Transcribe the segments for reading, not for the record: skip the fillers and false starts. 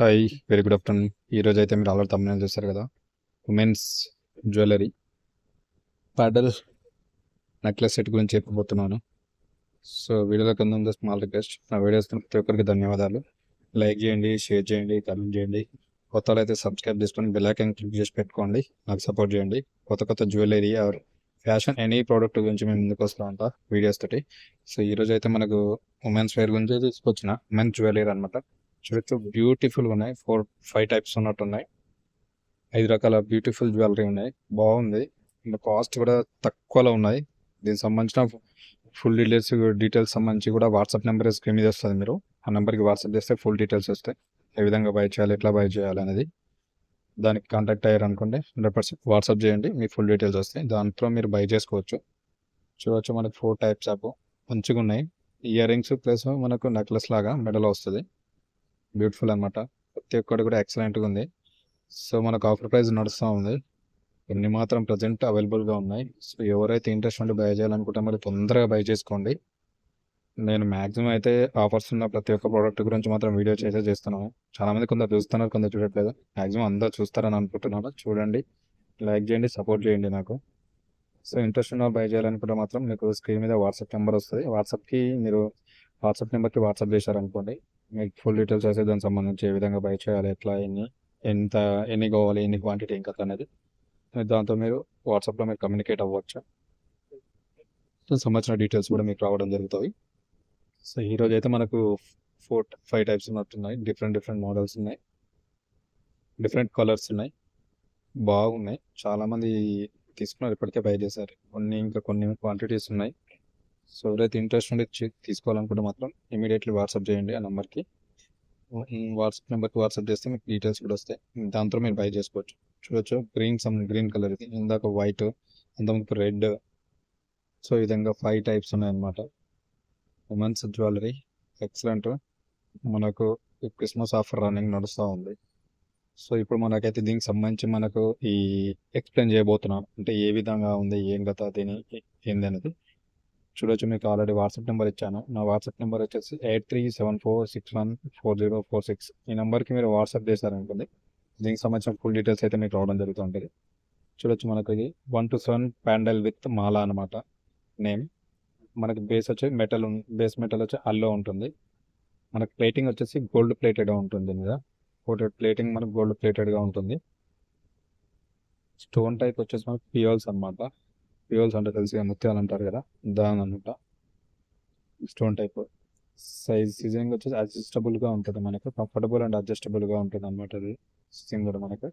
Hi, very good afternoon. ఈరోజు అయితే మీరు ఆల్రెడీ తమిళ చూస్తారు కదా, ఉమెన్స్ జ్యువెలరీ పాడల్ నెక్లెస్ సెట్ గురించి చెప్పబోతున్నాను. సో వీడియోలో కింద ఉంది స్మాల్ రిక్వెస్ట్, నా వీడియోస్ ప్రతి ఒక్కరికి ధన్యవాదాలు. లైక్ చేయండి, షేర్ చేయండి, కామెంట్ చేయండి. కొత్త అయితే సబ్స్క్రైబ్ చేసుకొని బెల్ ఐకాన్ క్లిక్ చేసి పెట్టుకోండి, నాకు సపోర్ట్ చేయండి. కొత్త కొత్త jewellery are fashion any product గురించి మేము ముందుకు వస్తూ ఉంటా వీడియోస్ తోటి. సో ఈరోజు అయితే మనకు ఉమెన్స్ వేర్ గురించి తీసుకొచ్చిన ఉమెన్స్ జ్యువెలరీ అనమాట. చూడొచ్చు, బ్యూటిఫుల్గా ఉన్నాయి. 4-5 టైప్స్ ఉన్నట్టు ఉన్నాయి. 5 రకాల బ్యూటిఫుల్ జ్యువెలరీ ఉన్నాయి. బాగుంది. ఇంకా కాస్ట్ కూడా తక్కువలో ఉన్నాయి. దీనికి సంబంధించిన ఫుల్ డీటెయిల్స్ సంబంధించి కూడా వాట్సాప్ నెంబర్ స్క్రీన్ మీద వస్తుంది. మీరు ఆ నెంబర్కి వాట్సాప్ చేస్తే ఫుల్ డీటెయిల్స్ వస్తాయి. ఏ విధంగా బై చేయాలి, ఎట్లా బై చేయాలి అనేది. దానికి కాంటాక్ట్ అయ్యారు అనుకోండి, 100% వాట్సాప్ చేయండి, మీకు ఫుల్ డీటెయిల్స్ వస్తాయి. దాంట్లో మీరు బై చేసుకోవచ్చు. చూడవచ్చు, మనకు 4 టైప్స్ ఆఫ్ మంచిగా ఉన్నాయి. ఇయర్ రింగ్స్ ప్లస్ మనకు నెక్లెస్ లాగా మెడలో వస్తుంది. బ్యూటిఫుల్ అనమాట. ప్రతి ఒక్కటి కూడా ఎక్సలెంట్గా ఉంది. సో మనకు ఆఫర్ ప్రైస్ నడుస్తూ ఉంది. కొన్ని మాత్రం ప్రజెంట్ అవైలబుల్గా ఉన్నాయి. సో ఎవరైతే ఇంట్రెస్ట్ ఉండి బై చేయాలనుకుంటే మరి తొందరగా బై చేసుకోండి. నేను మ్యాక్సిమం అయితే ఆఫర్స్ ఉన్న ప్రతి ఒక్క ప్రోడక్ట్ గురించి మాత్రం వీడియో చేస్తున్నాను. చాలామంది కొందరు చూస్తున్నారు, కొందరు చూడట్లేదు. మ్యాక్సిమం అందరూ చూస్తారని అనుకుంటున్నాను. చూడండి, లైక్ చేయండి, సపోర్ట్ చేయండి నాకు. సో ఇంట్రెస్ట్ ఉన్న బై చేయాలనుకుంటే మాత్రం మీకు స్క్రీన్ మీద వాట్సాప్ నెంబర్ వస్తుంది. మీరు వాట్సాప్ నెంబర్కి వాట్సాప్ చేశారనుకోండి, మీకు ఫుల్ డీటెయిల్స్ అయితే దానికి సంబంధించి ఏ విధంగా బై చేయాలి, ఎట్లా, ఎన్ని కావాలి, ఎన్ని క్వాంటిటీ ఇంకా అనేది దాంతో మీరు వాట్సాప్లో మీరు కమ్యూనికేట్ అవ్వచ్చు. దానికి సంబంధించిన డీటెయిల్స్ కూడా మీకు రావడం జరుగుతుంది. సో ఈరోజు అయితే మనకు 4-5 టైప్స్ ఉన్నట్టున్నాయి. డిఫరెంట్ మోడల్స్ ఉన్నాయి, డిఫరెంట్ కలర్స్ ఉన్నాయి, బాగున్నాయి. చాలామంది తీసుకున్నారు, ఇప్పటికే బై చేశారు. కొన్ని క్వాంటిటీస్ ఉన్నాయి. సో ఎవరైతే ఇంట్రెస్ట్ ఉండి తీసుకోవాలనుకుంటే మాత్రం ఇమీడియట్లీ వాట్సాప్ చేయండి ఆ నెంబర్కి. వాట్సాప్ నెంబర్కి వాట్సాప్ చేస్తే మీకు డీటెయిల్స్ కూడా వస్తాయి. దాంతో మీరు బై చేసుకోవచ్చు. చూడొచ్చు, గ్రీన్ కలర్ ఇది, ఇందాక వైట్, అంతకుముందు రెడ్. సో ఈ విధంగా 5 టైప్స్ ఉన్నాయన్నమాట. Women's jewellery excellent. మనకు క్రిస్మస్ ఆఫర్ రన్నింగ్ నడుస్తూ ఉంది. సో ఇప్పుడు మనకైతే దీనికి సంబంధించి మనకు ఎక్స్ప్లెయిన్ చేయబోతున్నాను, అంటే ఏ విధంగా ఉంది, ఏం గత దీని ఏంది అనేది. చూడొచ్చు, మీకు ఆల్రెడీ వాట్సాప్ నెంబర్ ఇచ్చాను. నా వాట్సాప్ నెంబర్ వచ్చేసి 8374614046. ఈ నెంబర్కి మీరు వాట్సాప్ చేశారనుకోండి, దీనికి సంబంధించిన ఫుల్ డీటెయిల్స్ అయితే మీకు రావడం జరుగుతుంటుంది. చూడొచ్చు, మనకి 1 to 7 ప్యాండల్ విత్ మాల అనమాట నేమ్. మనకి బేస్ మెటల్ వచ్చి అల్లో ఉంటుంది. మనకి ప్లేటింగ్ వచ్చేసి గోల్డ్ ప్లేటెడ్గా ఉంటుంది కదా. ప్లేటింగ్ మనకు గోల్డ్ ప్లేటెడ్గా ఉంటుంది. స్టోన్ టైప్ వచ్చేసి మనకి పియోల్స్ అనమాట. పియోల్స్ అంటే తెలిసి ముత్యాలు అంటారు కదా, దాని అనమాట. స్టోన్ టైప్ సీజనింగ్ వచ్చేసి అడ్జస్టబుల్గా ఉంటుంది. మనకు కంఫర్టబుల్ అండ్ అడ్జస్టబుల్గా ఉంటుంది అనమాట. అది స్టింగ్ కూడా మనకు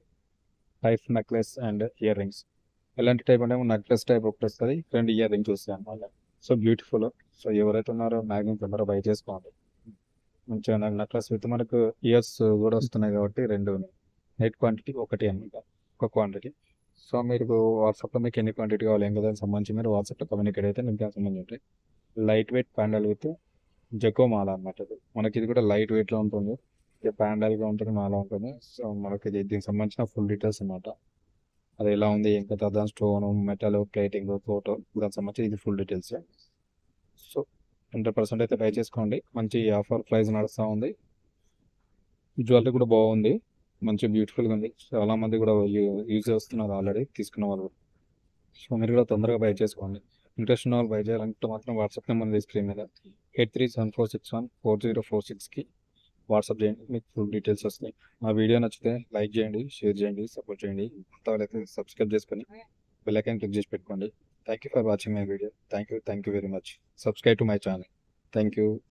type necklace and ear rings. ఎలాంటి టైప్ అంటే నెక్లెస్ టైప్ ఒకటి వస్తుంది, 2 ఇయర్ రింగ్స్ వస్తాయి అనమాట. So beautiful. సో ఎవరైతే ఉన్నారో మ్యాక్సిమం తొందరగా బై చేసుకోండి. మంచిగా నెక్లెస్ విత్ మనకు ఇయర్స్ కూడా వస్తున్నాయి కాబట్టి 2 నైట్ క్వాంటిటీ ఒకటి అనమాట, ఒక క్వాంటిటీ. సో మీరు వాట్సాప్లో మీకు ఎన్ని క్వాంటిటీ కావాలి, ఏం కదా సంబంధించి మీరు వాట్సాప్లో కమ్యూనికేట్ అయితే మీకు దానికి సంబంధించి ఉంటాయి. లైట్ వెయిట్ ప్యాండల్ విత్ జకో మాల అనమాట. మనకి ఇది కూడా లైట్ వెయిట్లో ఉంటుంది, ప్యాండల్గా ఉంటుంది, మాల ఉంటుంది. సో మనకి దీనికి సంబంధించిన ఫుల్ డీటెయిల్స్ అనమాట. అది ఎలా ఉంది, ఏం కదా, దాని స్టోన్, మెటల్, ప్లేటింగ్, ఫోటో, దానికి సంబంధించి ఇది ఫుల్ డీటెయిల్స్. సో 100% అయితే బై చేసుకోండి. మంచి ఆఫర్ ప్రైస్ నడుస్తూ ఉంది. జ్యువెలరీ కూడా బాగుంది, మంచి బ్యూటిఫుల్గా ఉంది. చాలా మంది కూడా యూజ్ చేస్తున్నారు ఆల్రెడీ తీసుకున్న వాళ్ళు. సో మీరు కూడా తొందరగా బై చేసుకోండి. ఇంట్రెస్ట్ ఉన్న వాళ్ళు బై చేయాలంటే మాత్రం వాట్సాప్ నెంబర్ ఉంది స్క్రీన్ మీద, 8374614046కి వాట్సాప్ చేయండి, మీకు ఫుల్ డీటెయిల్స్ వస్తాయి. మా వీడియో నచ్చితే లైక్ చేయండి, షేర్ చేయండి, సపోర్ట్ చేయండి. కొత్త వాళ్ళైతే సబ్స్క్రైబ్ చేసుకొని బెల్ ఐకాన్ క్లిక్ చేసి పెట్టుకోండి. Thank you for watching my video. Thank you very much. Subscribe to my channel. Thank you.